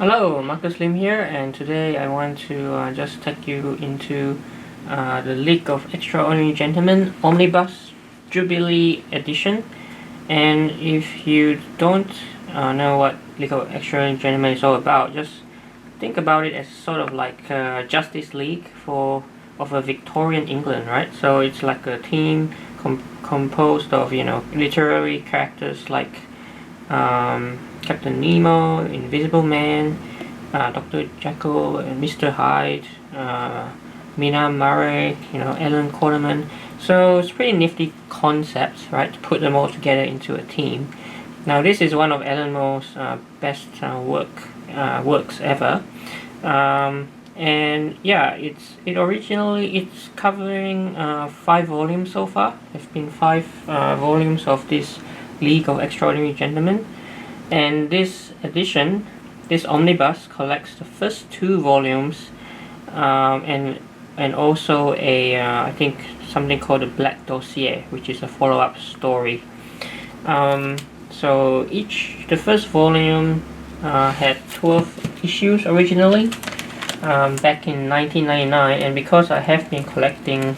Hello, Marcus Lim here, and today I want to just take you into the League of Extraordinary Gentlemen Omnibus Jubilee Edition. And if you don't know what League of Extraordinary Gentlemen is all about, just think about it as sort of like a Justice League of a Victorian England, right? So it's like a team composed of literary characters like Captain Nemo, Invisible Man, Dr. Jekyll and Mr. Hyde, Mina Murray, Ellen Quarterman. So it's pretty nifty concepts, right? To put them all together into a team. Now this is one of Alan Moore's best works ever, and yeah, it's covering 5 volumes so far. There's been 5 volumes of this League of Extraordinary Gentlemen, and this edition, this omnibus, collects the first 2 volumes, and also I think something called the Black Dossier, which is a follow-up story. So the first volume had 12 issues originally, back in 1999, and because I have been collecting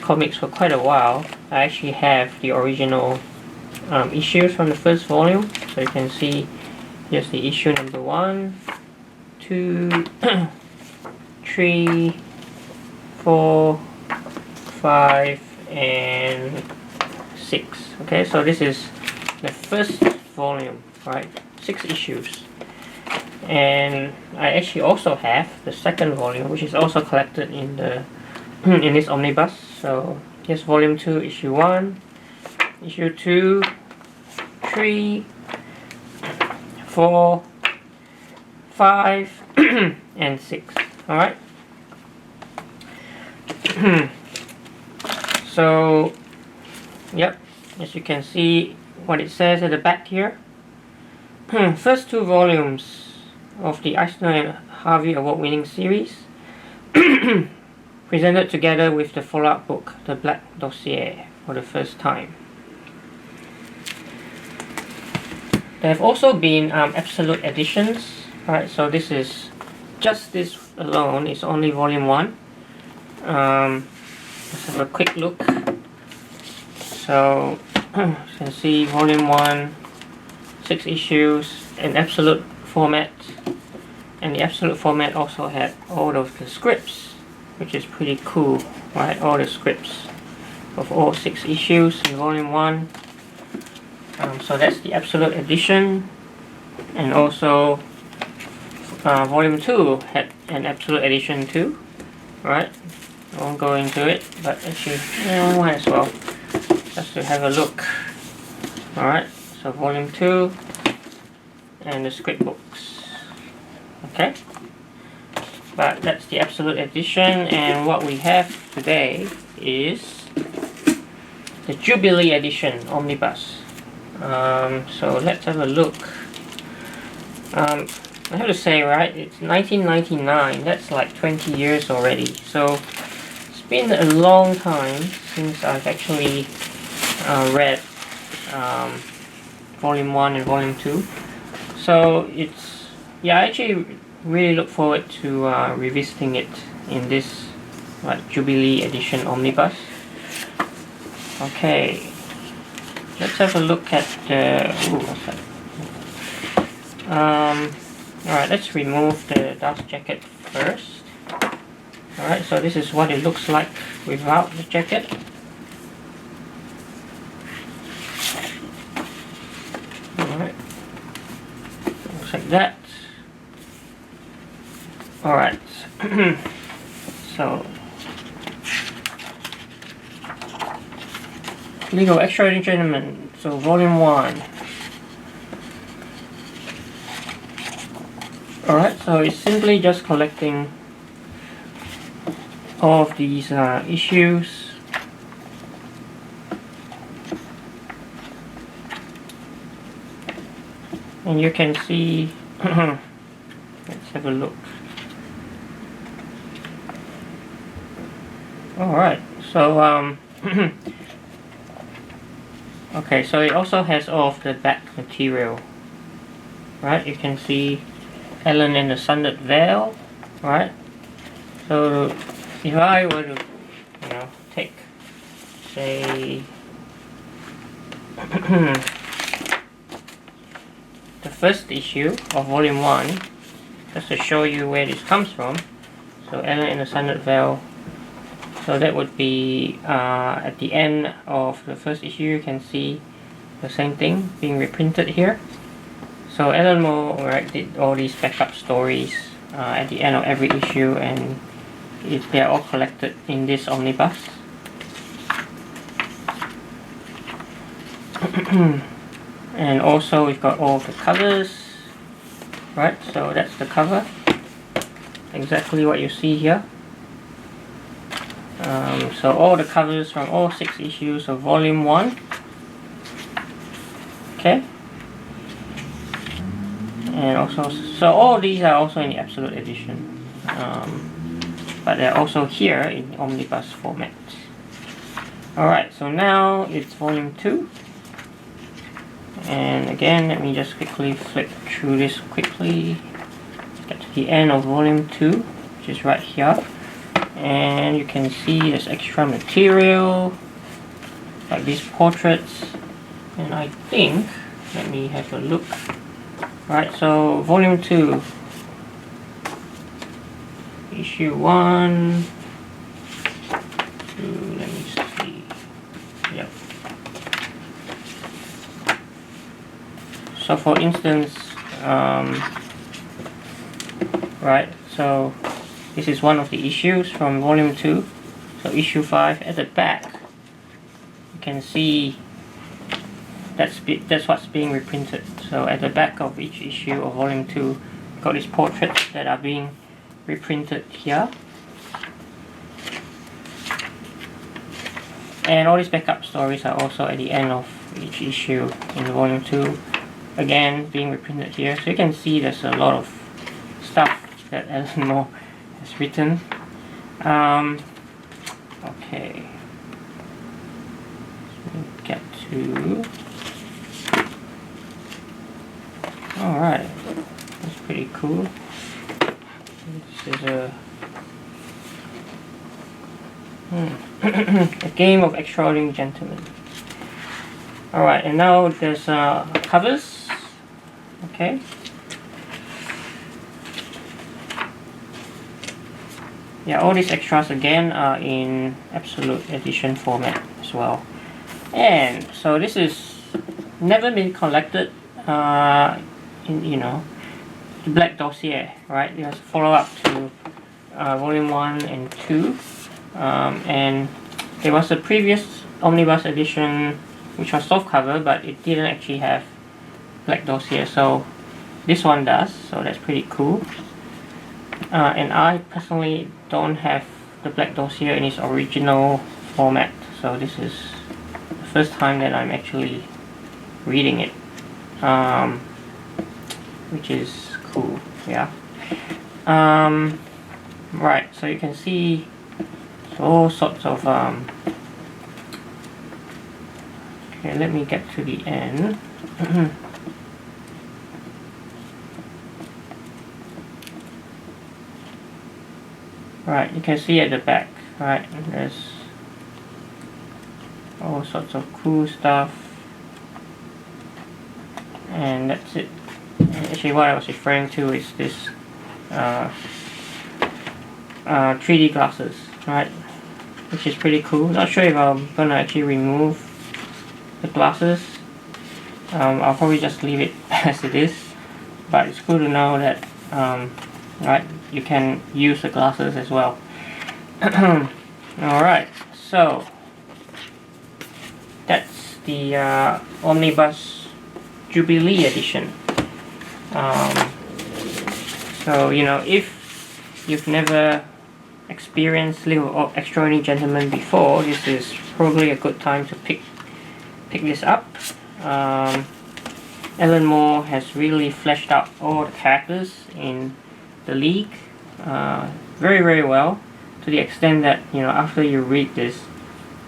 comics for quite a while, I actually have the original issues from the first volume. So you can see here's the issue number 1, 2, 3, 4, 5, and 6. Okay, so this is the first volume, right? 6 issues. And I actually also have the second volume, which is also collected in the in this omnibus. So here's volume 2, issue 1, issue 2, 3, 4, 5, and 6. Alright. So, yep, as you can see what it says at the back here. First 2 volumes of the Eisner and Harvey Award-winning series, presented together with the follow-up book, The Black Dossier, for the first time. There have also been absolute editions, right? So this is just this alone is only volume 1. Let's have a quick look. So you can see volume 1, 6 issues, an absolute format, and the absolute format also had all of the scripts, which is pretty cool, right? All the scripts of all 6 issues in volume 1. So that's the absolute edition, and also volume 2 had an absolute edition too, right? I won't go into it, but actually might as well, just to have a look. Alright, so volume 2 and the script books. Okay, but that's the absolute edition, and what we have today is the Jubilee edition omnibus. So let's have a look. I have to say, right, it's 1999, that's like 20 years already, so it's been a long time since I've actually read volume 1 and volume 2. So I actually really look forward to revisiting it in this Jubilee edition omnibus. Okay, let's have a look at the... what's that? Alright, let's remove the dust jacket first. Alright, so this is what it looks like without the jacket. Alright, looks like that. Alright, so League of Extraordinary Gentlemen, so volume 1. Alright, so it's simply just collecting all of these issues. And you can see, let's have a look. Alright, so okay, so it also has all of the back material, right? You can see Ellen and the Sundered Veil, right? So if I were to, take, say, the first issue of Volume 1, just to show you where this comes from. So Ellen and the Sundered Veil. So that would be at the end of the first issue. You can see the same thing being reprinted here. So Alan Moore, right, did all these backup stories at the end of every issue, and they're all collected in this omnibus. And also we've got all the covers, right? So that's the cover, exactly what you see here. So all the covers from all 6 issues of Volume 1. Okay. And also, so all these are also in the Absolute Edition. But they're also here in omnibus format. Alright, so now it's Volume 2. And again, let me just quickly flip through this quickly. Get to the end of Volume 2, which is right here. And you can see there's extra material, like these portraits. And I think, let me have a look. Right, so Volume 2, Issue 1, 2, let me see. Yep. So for instance, right, so this is one of the issues from Volume 2. So Issue 5, at the back, you can see that's what's being reprinted. So at the back of each issue of Volume 2, got these portraits that are being reprinted here. And all these backup stories are also at the end of each issue in Volume 2. Again, being reprinted here. So you can see there's a lot of stuff that Alan Moore has written. Okay. Let's get to... Alright, that's pretty cool. This is a Game of Extraordinary Gentlemen. Alright, and now there's covers. Okay. Yeah, all these extras again are in Absolute Edition format as well. And so this is never been collected in, the Black Dossier, right? There's a follow-up to Volume 1 and 2. And there was a previous Omnibus edition which was softcover, but it didn't actually have Black Dossier, so this one does, so that's pretty cool. And I personally don't have the Black Dossier in its original format, so this is the first time that I'm actually reading it, which is cool. Yeah. Right, so you can see all sorts of okay, let me get to the end. Right, you can see at the back, right, there's all sorts of cool stuff, and that's it. Actually, what I was referring to is this 3D glasses, right, which is pretty cool. Not sure if I'm gonna actually remove the glasses. I'll probably just leave it as it is, but it's cool to know that right, you can use the glasses as well. Alright, so that's the Omnibus Jubilee edition. So if you've never experienced Little Extraordinary Gentlemen before, this is probably a good time to pick this up. Alan Moore has really fleshed out all the characters in the League very, very well, to the extent that after you read this,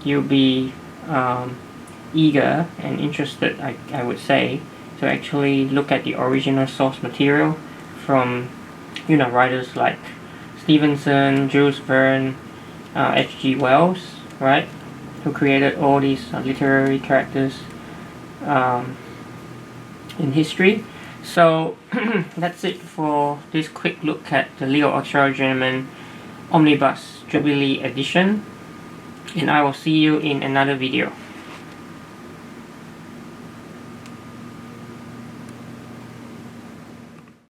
you'll be eager and interested, I would say, to actually look at the original source material from, you know, writers like Stevenson, Jules Verne, H.G. Wells, right, who created all these literary characters in history. So that's it for this quick look at the Leo Extraordinary Omnibus Jubilee edition, and I will see you in another video.